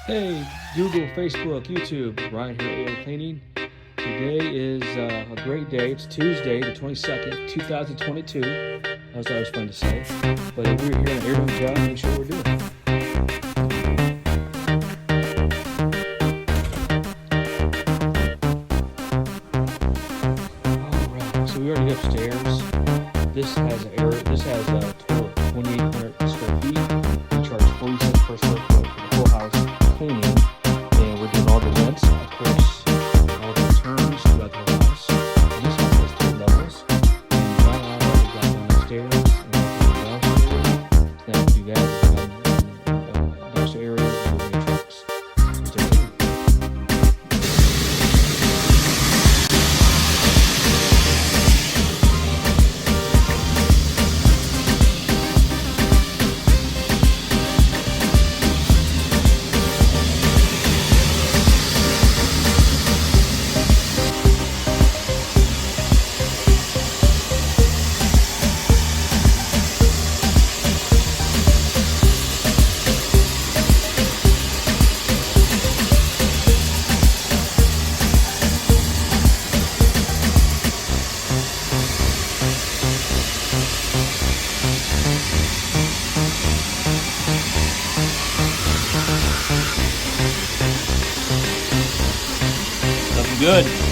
Hey, Google, Facebook, YouTube, Ryan here, AO Cleaning. Today is a great day. It's Tuesday, the 22nd, 2022. That's what I was trying to say. But we're here on an air dome job. Make sure we're doing it. All right. So we already got upstairs. This has a total of 2,800 square feet. We charge 40 cents per square foot for the whole house cleaning. And we're doing all the vents, of course, all the turns throughout the whole house. And this house has 2 levels. And right now, we got one upstairs and downstairs. Then we do that in the downstairs area with the trucks. So stay tuned. Looking good.